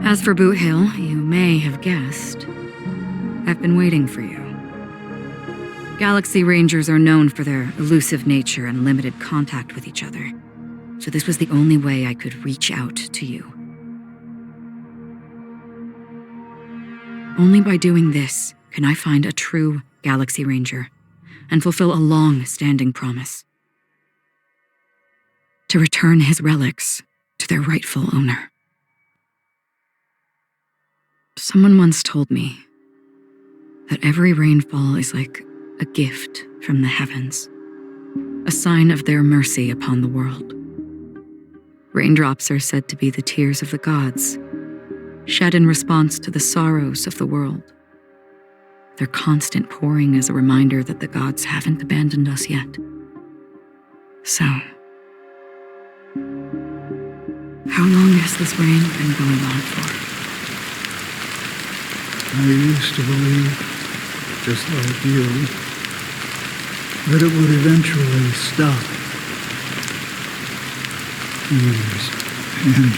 As for Boot Hill, you may have guessed, I've been waiting for you. Galaxy Rangers are known for their elusive nature and limited contact with each other, so this was the only way I could reach out to you. Only by doing this can I find a true Galaxy Ranger and fulfill a long-standing promise. To return his relics to their rightful owner. Someone once told me that every rainfall is like a gift from the heavens, a sign of their mercy upon the world. Raindrops are said to be the tears of the gods, shed in response to the sorrows of the world. Their constant pouring is a reminder that the gods haven't abandoned us yet. So, how long has this rain been going on for? I used to believe, just like you, that it would eventually stop. Years and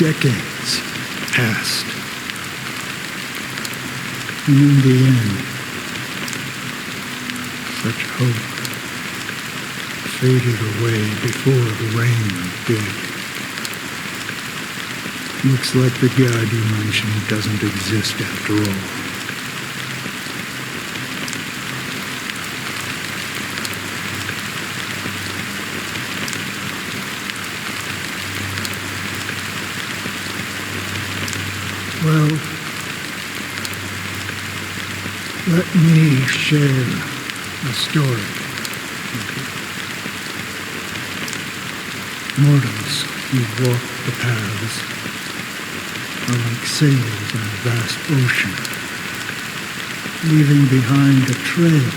decades passed. And in the end, such hope faded away before the rain did. Looks like the god you mentioned doesn't exist after all. Well, let me share a story with you. Mortals who walk the paths are like sails on a vast ocean, leaving behind a trail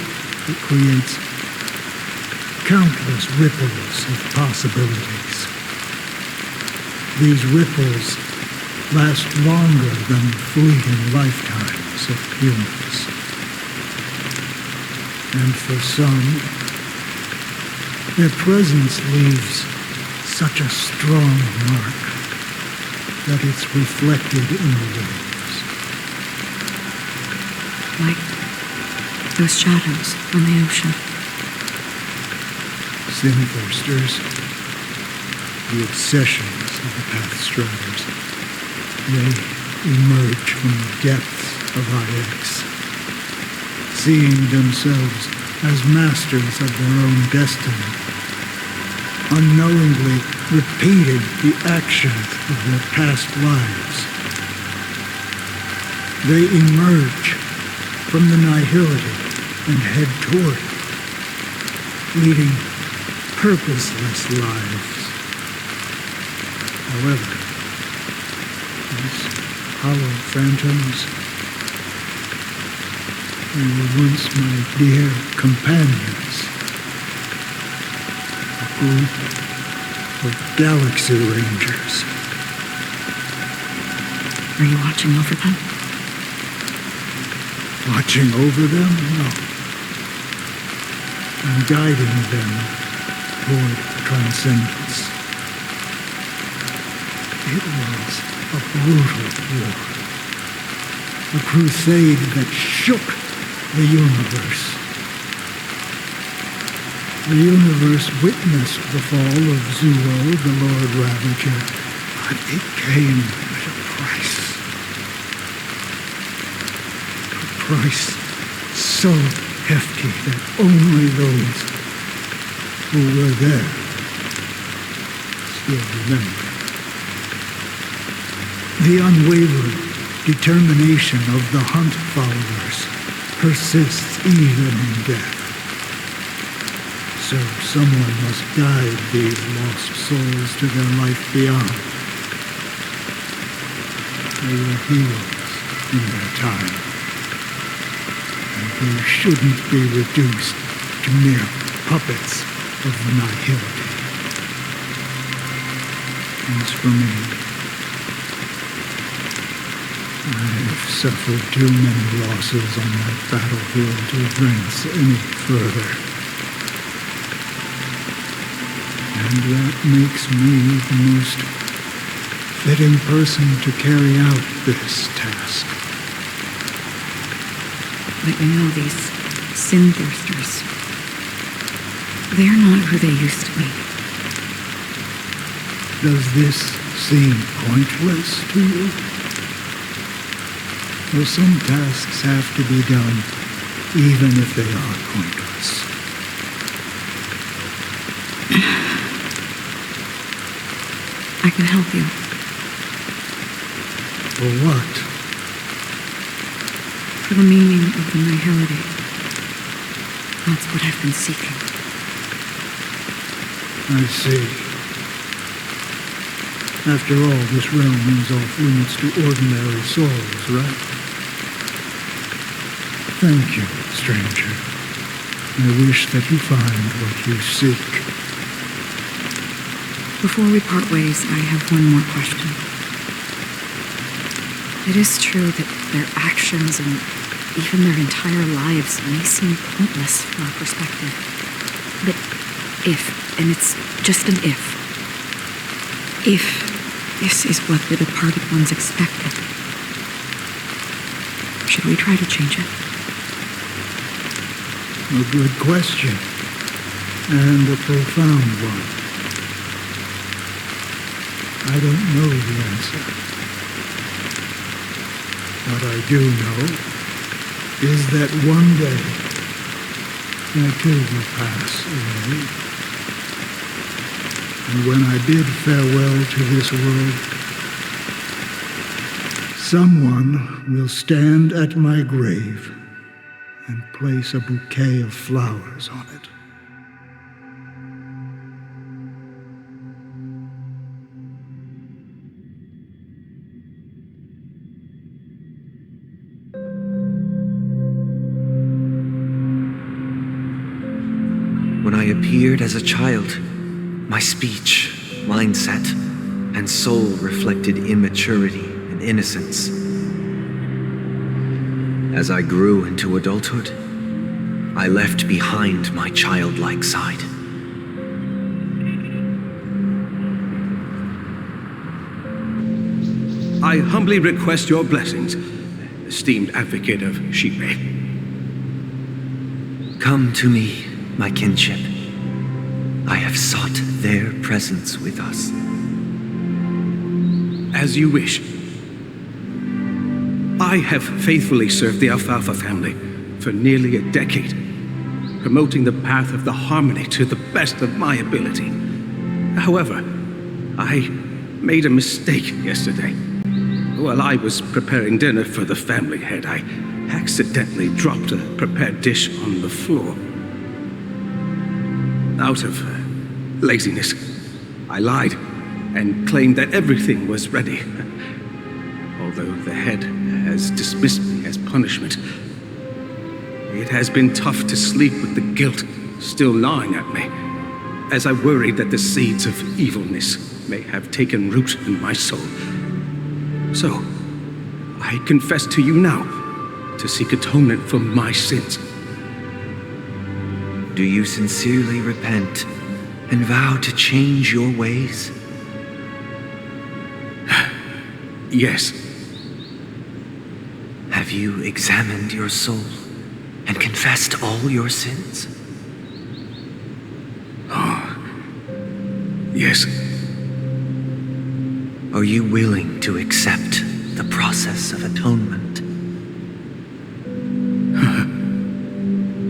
that creates countless ripples of possibilities. These ripples last longer than fleeting lifetimes of humans. And for some, Their presence leaves such a strong mark that it's reflected in the waves. Like those shadows on the ocean. Sin-thirsters, the obsessions of the Pathstriders, they emerge from the depths of IX, seeing themselves as masters of their own destiny, unknowingly repeating the actions of their past lives. They emerge from the nihility and head toward it, leading purposeless lives. However, these hollow phantoms, they were once my dear companions, a group of galaxy rangers. Are you watching over them? Watching over them? No. I'm guiding them toward transcendence. It was a brutal war. A crusade that shook the universe. The universe witnessed the fall of Zuo, the Lord Ravager, but it came at a price. A price so hefty that only those who were there still remember. The unwavering determination of the Hunt followers persists even in death. So someone must guide these lost souls to their life beyond. They were heroes in their time, and they shouldn't be reduced to mere puppets of the nihility. As for me, I've suffered too many losses on that battlefield to advance any further. And that makes me the most fitting person to carry out this task. But you know, these sin-thirsters, they're not who they used to be. Does this seem pointless to you? Well, some tasks have to be done, even if they are pointless. I can help you. For what? For the meaning of the nihility. That's what I've been seeking. I see. After all, this realm is off limits to ordinary souls, right? Thank you, stranger. I wish that you find what you seek. Before we part ways, I have one more question. It is true that their actions and even their entire lives may seem pointless from our perspective. But if, and it's just an if this is what the departed ones expected, should we try to change it? A good question, and a profound one. I don't know the answer. What I do know is that one day I too will pass away. And when I bid farewell to this world, someone will stand at my grave and place a bouquet of flowers on it. When I appeared as a child, my speech, mindset, and soul reflected immaturity and innocence. As I grew into adulthood, I left behind my childlike side. I humbly request your blessings, esteemed advocate of Shipe. Come to me, my kinship. I have sought their presence with us. As you wish. I have faithfully served the Alfalfa family for nearly a decade, promoting the path of the harmony to the best of my ability. However, I made a mistake yesterday. While I was preparing dinner for the family head, I accidentally dropped a prepared dish on the floor. Out of laziness, I lied and claimed that everything was ready. Although the head has dismissed me as punishment, it has been tough to sleep with the guilt still gnawing at me, as I worried that the seeds of evilness may have taken root in my soul. So, I confess to you now to seek atonement for my sins. Do you sincerely repent and vow to change your ways? Yes. Have you examined your soul and confessed all your sins? Yes. Are you willing to accept the process of atonement?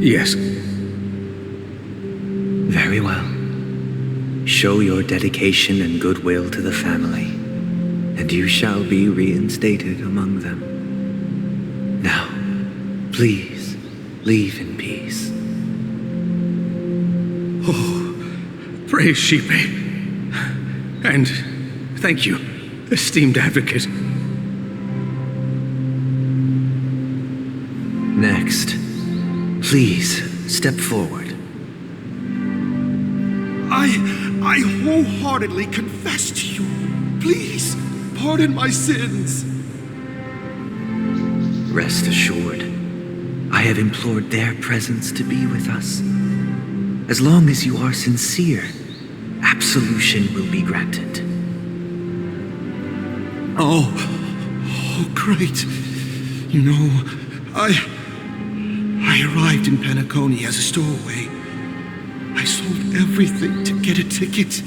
Yes. Very well. Show your dedication and goodwill to the family, and you shall be reinstated among them. Now, please, leave in peace. Oh, praise Shipe. And thank you, esteemed advocate. Next, please step forward. I wholeheartedly confess to you. Please, pardon my sins. Rest assured, I have implored their presence to be with us. As long as you are sincere, absolution will be granted. Oh, great. You know, I arrived in Penacony as a stowaway. I sold everything to get a ticket.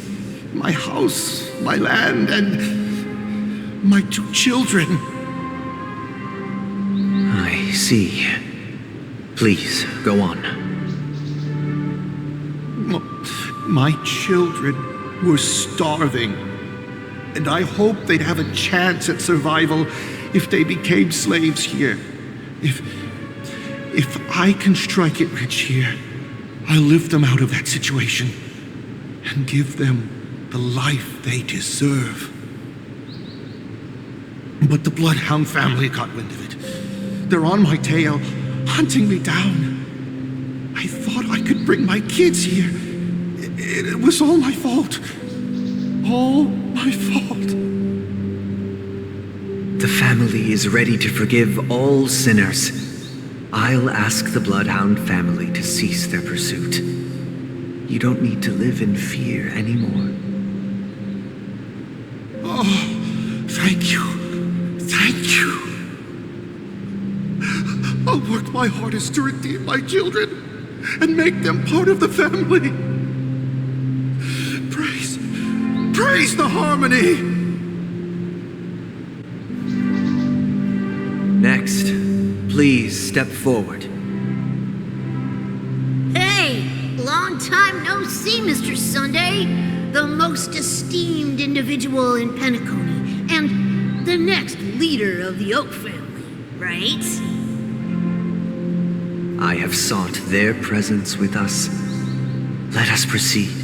My house, my land, and my 2 children. I see. Please, go on. My children were starving, and I hoped they'd have a chance at survival if they became slaves here. If I can strike it rich here, I'll lift them out of that situation and give them the life they deserve. But the Bloodhound family got wind of it. They're on my tail, hunting me down. I thought I could bring my kids here. It was all my fault. All my fault. The family is ready to forgive all sinners. I'll ask the Bloodhound family to cease their pursuit. You don't need to live in fear anymore. Oh, thank you. Thank you. I'll work my hardest to redeem my children and make them part of the family. Praise the harmony! Next, please step forward. Hey! Long time no see, Mr. Sunday. The most esteemed individual in Penacony, and the next leader of the Oak family, right? I have sought their presence with us. Let us proceed.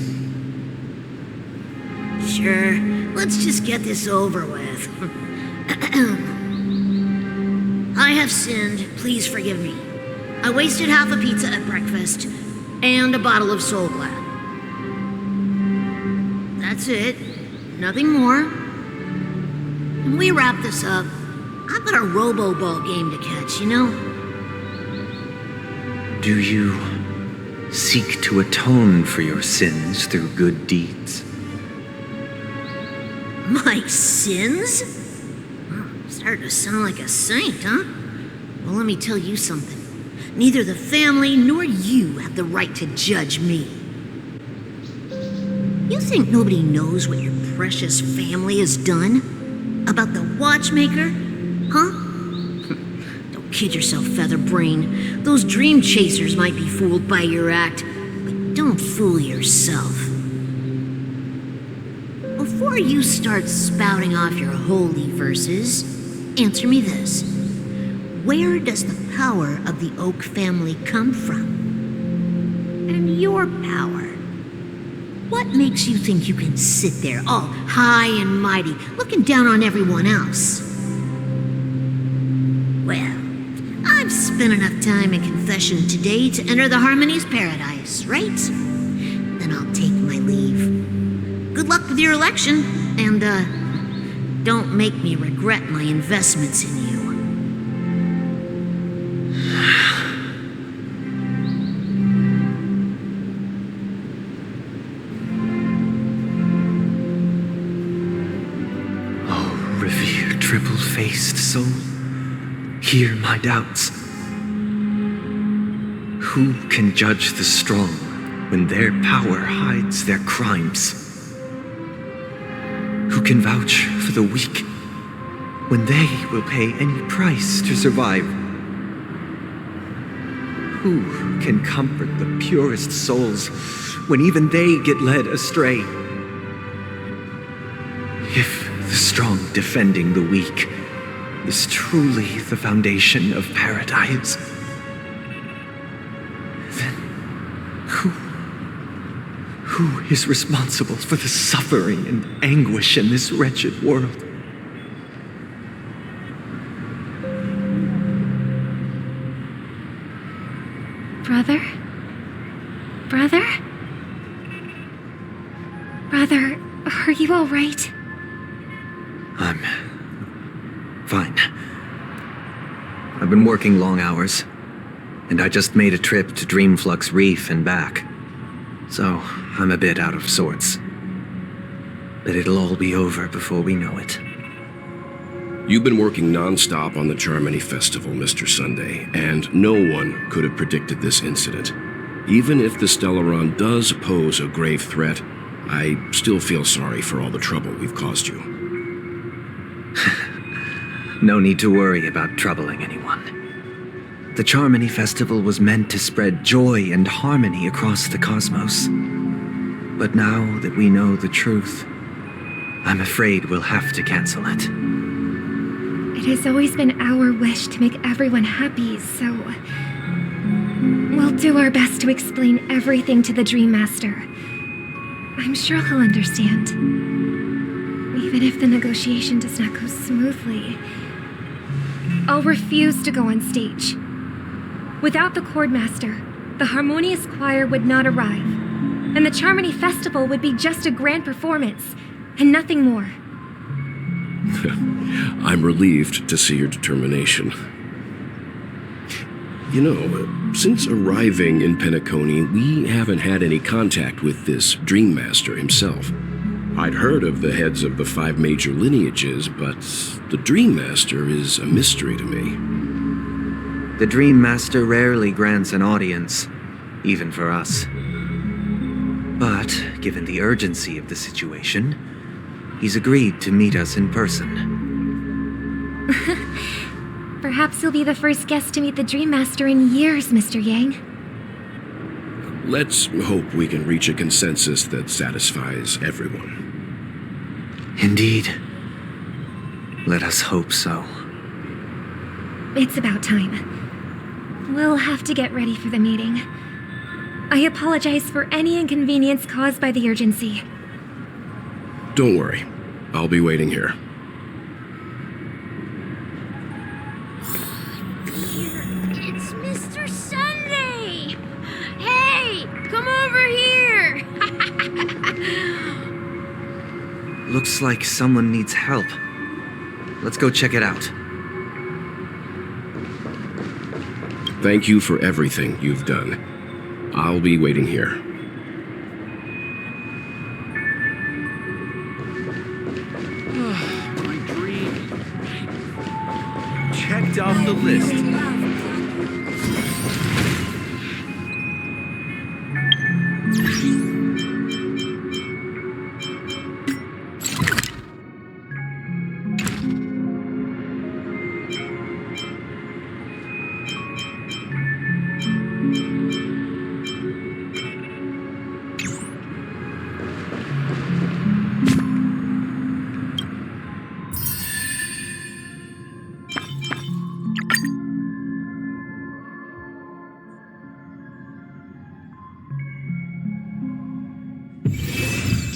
Sure, let's just get this over with. I have sinned, please forgive me. I wasted half a pizza at breakfast, and a bottle of Soul Glad. That's it, nothing more. When we wrap this up, I've got a robo-ball game to catch, you know? Do you seek to atone for your sins through good deeds? My sins? Starting to sound like a saint, huh? Well, let me tell you something. Neither the family nor you have the right to judge me. You think nobody knows what your precious family has done? About the watchmaker? Huh? Don't kid yourself, Featherbrain. Those dream chasers might be fooled by your act, but don't fool yourself. Before you start spouting off your holy verses, answer me this. Where does the power of the Oak family come from? And your power? What makes you think you can sit there all high and mighty, looking down on everyone else? Well, I've spent enough time in confession today to enter the Harmony's paradise, right? Then I'll take my leave. Good luck with your election, and, don't make me regret my investments in you. Triple-faced soul, hear my doubts. Who can judge the strong when their power hides their crimes? Who can vouch for the weak when they will pay any price to survive? Who can comfort the purest souls when even they get led astray? If the strong defending the weak is truly the foundation of paradise, then who is responsible for the suffering and anguish in this wretched world? Brother? Brother? Brother, are you all right? I'm fine. I've been working long hours, and I just made a trip to Dreamflux Reef and back. So, I'm a bit out of sorts. But it'll all be over before we know it. You've been working non-stop on the Charmony Festival, Mr. Sunday, and no one could have predicted this incident. Even if the Stellaron does pose a grave threat, I still feel sorry for all the trouble we've caused you. No need to worry about troubling anyone. The Charmony Festival was meant to spread joy and harmony across the cosmos. But now that we know the truth, I'm afraid we'll have to cancel it. It has always been our wish to make everyone happy, so we'll do our best to explain everything to the Dream Master. I'm sure he'll understand. Even if the negotiation does not go smoothly, I'll refuse to go on stage. Without the Chordmaster, the Harmonious Choir would not arrive, and the Charmony Festival would be just a grand performance, and nothing more. I'm relieved to see your determination. You know, since arriving in Penacony, we haven't had any contact with this Dream Master himself. I'd heard of the heads of the 5 major lineages, but the Dream Master is a mystery to me. The Dream Master rarely grants an audience, even for us. But, given the urgency of the situation, he's agreed to meet us in person. Perhaps you'll be the first guest to meet the Dream Master in years, Mr. Yang. Let's hope we can reach a consensus that satisfies everyone. Indeed. Let us hope so. It's about time. We'll have to get ready for the meeting. I apologize for any inconvenience caused by the urgency. Don't worry. I'll be waiting here. It's Mr. Sunday! Hey, come over here! Looks like someone needs help. Let's go check it out. Thank you for everything you've done. I'll be waiting here. My dream. checked off the list.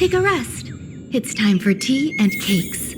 Take a rest. It's time for tea and cakes.